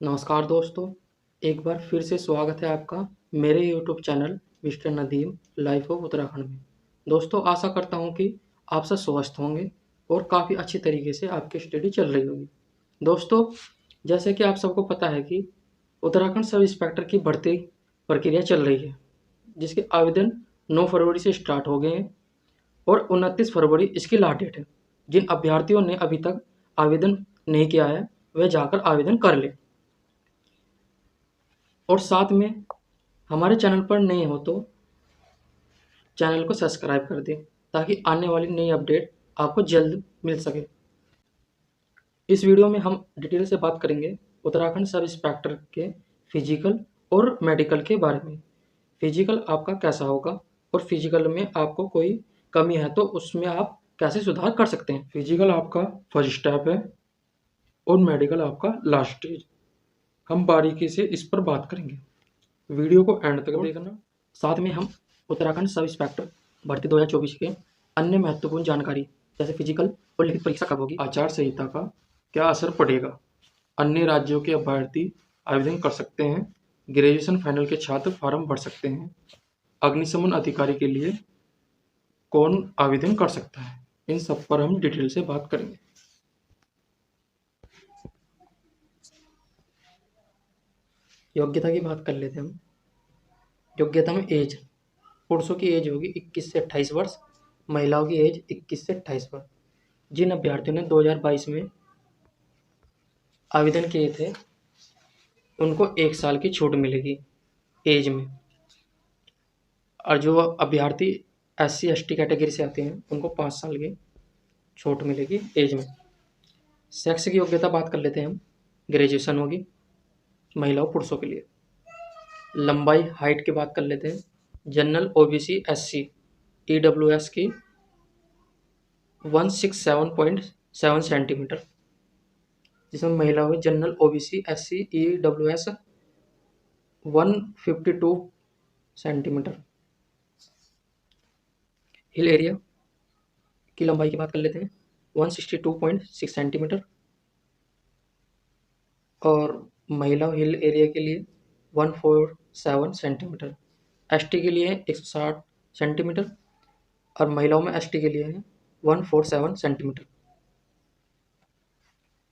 नमस्कार दोस्तों, एक बार फिर से स्वागत है आपका मेरे YouTube channel mister Nadeem life of Uttarakhand में। दोस्तों, आशा करता हूँ कि आप सब स्वस्थ होंगे और काफ़ी अच्छी तरीके से आपकी स्टडी चल रही होगी। दोस्तों, जैसे कि आप सबको पता है कि उत्तराखंड सब इंस्पेक्टर की भर्ती प्रक्रिया चल रही है, जिसके आवेदन 9 फरवरी से स्टार्ट हो गए हैं और 29 फरवरी इसकी लास्ट डेट है। जिन अभ्यर्थियों ने अभी तक आवेदन नहीं किया है, वे जाकर आवेदन कर लें। और साथ में हमारे चैनल पर नए हो तो चैनल को सब्सक्राइब कर दें ताकि आने वाली नई अपडेट आपको जल्द मिल सके। इस वीडियो में हम डिटेल से बात करेंगे उत्तराखंड सब इंस्पेक्टर के फिजिकल और मेडिकल के बारे में। फिजिकल आपका कैसा होगा और फिजिकल में आपको कोई कमी है तो उसमें आप कैसे सुधार कर सकते हैं। फिजिकल आपका फर्स्ट स्टेप है और मेडिकल आपका लास्ट स्टेज। हम बारीकी से इस पर बात करेंगे, वीडियो को एंड तक देखना। साथ में हम उत्तराखंड सब इंस्पेक्टर भर्ती 2024 के अन्य महत्वपूर्ण जानकारी जैसे फिजिकल और लिखित परीक्षा कब होगी, आचार संहिता का क्या असर पड़ेगा, अन्य राज्यों के अभ्यर्थी आवेदन कर सकते हैं, ग्रेजुएशन फाइनल के छात्र फॉर्म भर सकते हैं, अग्निशमन अधिकारी के लिए कौन आवेदन कर सकता है, इन सब पर हम डिटेल से बात करेंगे। योग्यता की बात कर लेते हैं हम। योग्यता में एज, पुरुषों की एज होगी 21 से 28 वर्ष, महिलाओं की एज 21 से 28 वर्ष। जिन अभ्यर्थियों ने 2022 में आवेदन किए थे उनको 1 साल की छूट मिलेगी एज में, और जो अभ्यर्थी SC/ST कैटेगरी से आते हैं उनको 5 साल की छूट मिलेगी एज में। सेक्स की योग्यता बात कर लेते हैं हम। ग्रेजुएशन होगी महिलाओं पुरुषों के लिए। लंबाई हाइट की बात कर लेते हैं। जनरल OBC SC EWS की 167.7 सेंटीमीटर, जिसमें महिला हुई general OBC SC EWS 152 centimetre. Hill area की लंबाई की बात कर लेते हैं 162.6 सेंटीमीटर, और महिला हिल एरिया के लिए 147 सेंटीमीटर। ST के लिए 160 सेंटीमीटर और महिलाओं में ST के लिए है 147 सेंटीमीटर।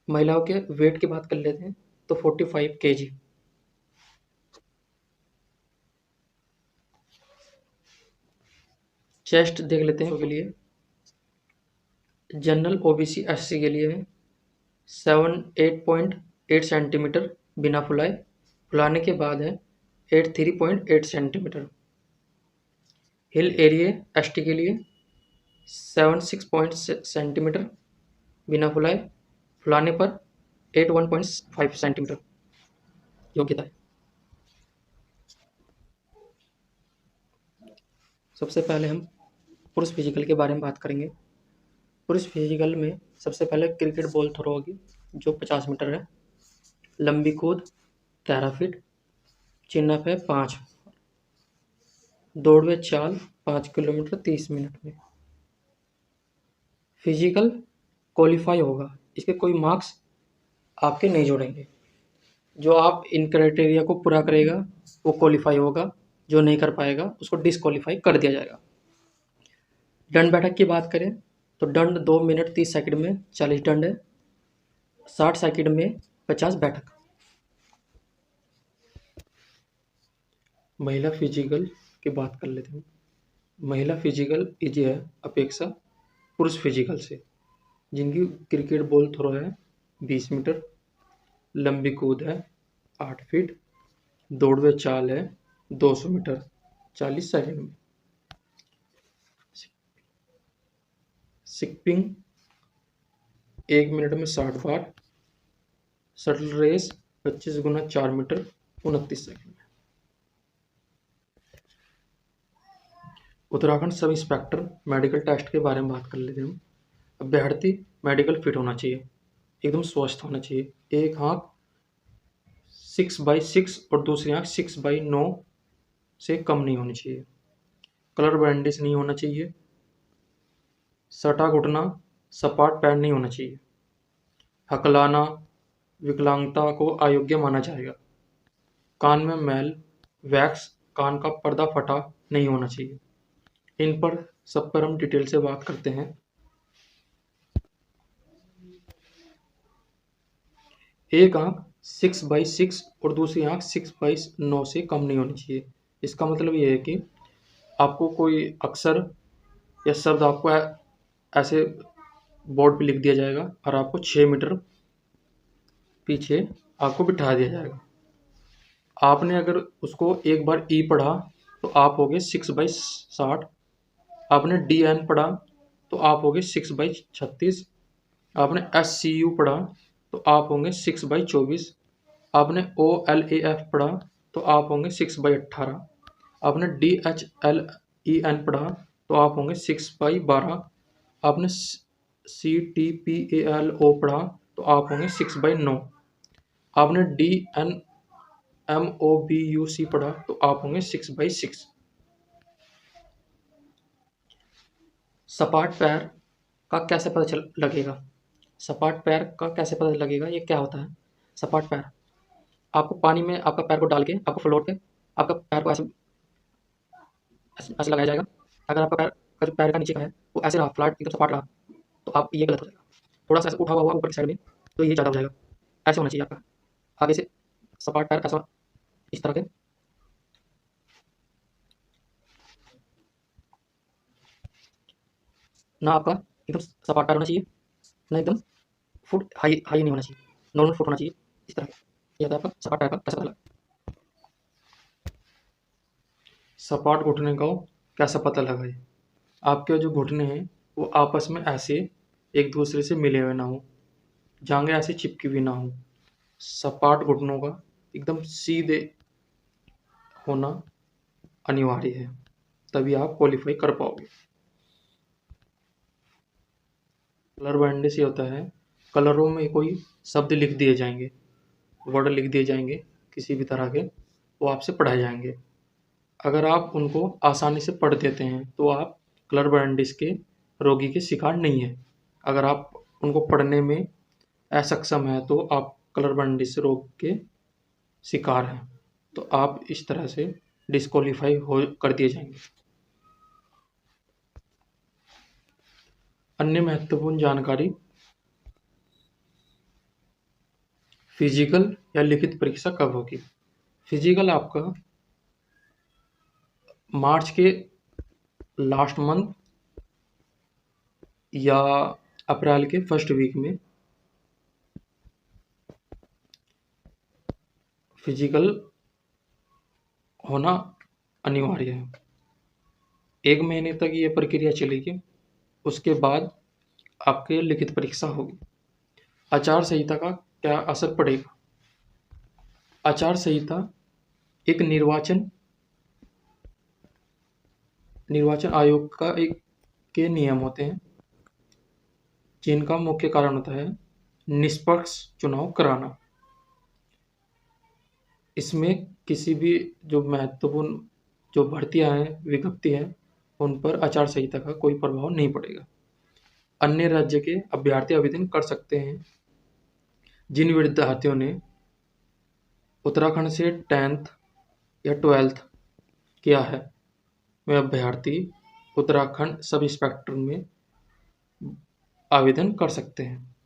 महिलाओं के वेट की बात कर लेते हैं तो 45 kg। चेस्ट देख लेते हैं के लिए। जनरल OBC SC के लिए है 78.8 सेंटीमीटर बिना फुलाए, फुलाने के बाद है 83.8 सेंटीमीटर। हिल एरिया ST के लिए 76 सेंटीमीटर बिना फुलाए, फुलाने पर 81.5 सेंटीमीटर योग्यता है। सबसे पहले हम पुरुष फिजिकल के बारे में बात करेंगे। पुरुष फिजिकल में सबसे पहले क्रिकेट बॉल थ्रो होगी जो 50 मीटर है, लंबी कूद 13 फीट, चिनअप है 5, दौड़ व चाल 5 किलोमीटर 30 मिनट में। फिजिकल क्वालिफाई होगा, इसके कोई मार्क्स आपके नहीं जोड़ेंगे। जो आप इन क्राइटेरिया को पूरा करेगा वो क्वालिफाई होगा, जो नहीं कर पाएगा उसको डिसक्वालीफाई कर दिया जाएगा। दंड बैठक की बात करें तो दंड 2 मिनट 30 सेकंड में 40 दंड है, 60 सेकंड में 50 बैठक। महिला फिजिकल की बात कर लेते हैं। महिला फिजिकल इजी है अपेक्षा पुरुष फिजिकल से, जिनकी क्रिकेट बॉल थ्रो है 20 मीटर, लंबी कूद है 8 फीट, दौड़ व चाल है 200 मीटर 40 सेकंड में। स्किपिंग 1 मिनट में 60 बार, शटल रेस 25 गुना 4 मीटर 29 सेकंड में। Uttarakhand sub inspector medical test के बारे में बात कर लेते हैं हम। अभ्यर्थी मेडिकल फिट होना चाहिए, एकदम स्वस्थ होना चाहिए। एक आँख 6/6 और दूसरी आँख 6/9 से कम नहीं होनी चाहिए। कलर ब्रांडिश नहीं होना चाहिए। सटा घुटना, सपाट पैर नहीं होना चाहिए। हकलाना, विकलांगता को अयोग्य माना जाएगा। कान में मैल, वैक्स, कान का पर्दा फटा नहीं होना चाहिए। इन पर सब पर हम डिटेल से बात करते हैं। एक आंख 6/6 और दूसरी आंख 6/9 से कम नहीं होनी चाहिए। इसका मतलब ये है कि आपको कोई अक्षर या शब्द आपको ऐसे बोर्ड पे लिख दिया जाएगा और आपको 6 मीटर पीछे आपको बिठा दिया जाएगा। आपने अगर उसको एक बार ई पढ़ा तो आप हो गए 6/60। आपने डी एन पढ़ा तो आप हो गए 6/36। आपने एस सी यू पढ़ा तो आप होंगे 6/24। आपने ओ एल ए एफ पढ़ा तो आप होंगे 6/18। आपने D H L E N पढ़ा तो आप होंगे 6/12। आपने C T P A L O पढ़ा तो आप होंगे 6/9। आपने D N M O B U C पढ़ा तो आप होंगे 6/6। सपाट पैर का कैसे पता चल लगेगा? सपाट पैर का कैसे पता लगेगा, ये क्या होता है? सपाट पैर, आपको पानी में आपका पैर को डाल के आपको फ्लोर पे आपका पैर को ऐसे ऐसे ऐसे लगाया जाएगा। अगर आपका पैर का जो पैर का नीचे का है वो ऐसे रहा, फ्लैट एकदम सपाट रहा, तो आप ये गलत हो जाएगा। थोड़ा सा ऐसे उठा हुआ हुआ ऊपर की साइड में तो ये ज़्यादा हो जाएगा। ऐसे होना चाहिए आपका आगे से सपाट पैर, ऐसा इस तरह के। ना आपका एकदम सपाट पैर होना चाहिए, ना एकदम फुट हाई हाई नहीं होना चाहिए, नॉर्मल फुट होना चाहिए इस तरह के। ये था आपका सपाट पैर का कैसा पता लगा। सपाट घुटने का कैसा पता लगाए? आपके जो घुटने हैं वो आपस में ऐसे एक दूसरे से मिले हुए ना हो, जांघें ऐसे चिपकी हुई ना हो। सपाट घुटनों का एकदम सीधे होना अनिवार्य है, तभी आप क्वालिफाई कर पाओगे। कलर बाइंडिंग से होता है, कलरों में कोई शब्द लिख दिए जाएंगे, वर्ड लिख दिए जाएंगे किसी भी तरह के, वो आपसे पढ़ाए जाएंगे। अगर आप उनको आसानी से पढ़ देते हैं तो आप कलर बाइंडिंग के रोगी के शिकार नहीं है। अगर आप उनको पढ़ने में असक्षम है तो आप कलर बाइंडिंग रोग के शिकार हैं, तो आप इस तरह से डिस्क्वालीफाई हो कर दिए जाएंगे। अन्य महत्वपूर्ण जानकारी, फिजिकल या लिखित परीक्षा कब होगी? फिजिकल आपका मार्च के लास्ट मंथ या अप्रैल के फर्स्ट वीक में फिजिकल होना अनिवार्य है। 1 महीने तक ये प्रक्रिया चलेगी, उसके बाद आपके लिखित परीक्षा होगी। आचार संहिता का क्या असर पड़ेगा? आचार संहिता एक निर्वाचन आयोग का एक के नियम होते हैं, जिनका मुख्य कारण होता है निष्पक्ष चुनाव कराना। इसमें किसी भी जो महत्वपूर्ण जो भर्तियां हैं, विज्ञप्ति हैं, उन पर आचार संहिता का कोई प्रभाव नहीं पड़ेगा। अन्य राज्य के अभ्यर्थी आवेदन कर सकते हैं। जिन विद्यार्थियों ने उत्तराखंड से 10th या 12th किया है, वे अभ्यर्थी उत्तराखंड सब इंस्पेक्टर में आवेदन कर सकते हैं।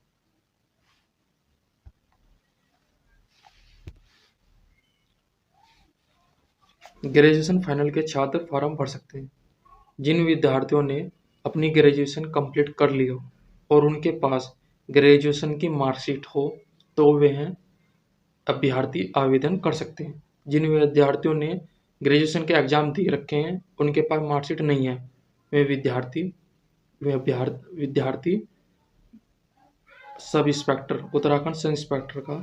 ग्रेजुएशन फाइनल के छात्र फॉर्म भर सकते हैं। जिन विद्यार्थियों ने अपनी ग्रेजुएशन कंप्लीट कर ली हो और उनके पास ग्रेजुएशन की मार्कशीट हो तो वे हैं अभ्यर्थी आवेदन कर सकते हैं। जिन विद्यार्थियों ने ग्रेजुएशन के एग्ज़ाम दे रखे हैं, उनके पास मार्कशीट नहीं है, वे विद्यार्थी sub inspector, Uttarakhand sub inspector का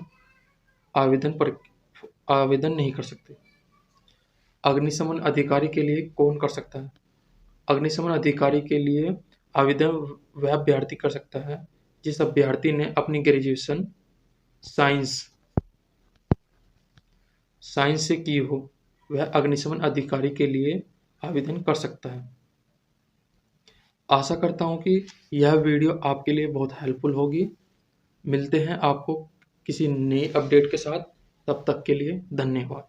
आवेदन नहीं कर सकते। अग्निशमन अधिकारी के लिए कौन कर सकता है? अग्निशमन अधिकारी के लिए आवेदन वह अभ्यर्थी कर सकता है जिस अभ्यर्थी ने अपनी ग्रेजुएशन साइंस से की हो, वह अग्निशमन अधिकारी के लिए आवेदन कर सकता है। आशा करता हूँ कि यह वीडियो आपके लिए बहुत हेल्पफुल होगी। मिलते हैं आपको किसी नए अपडेट के साथ। तब तक के लिए धन्यवाद।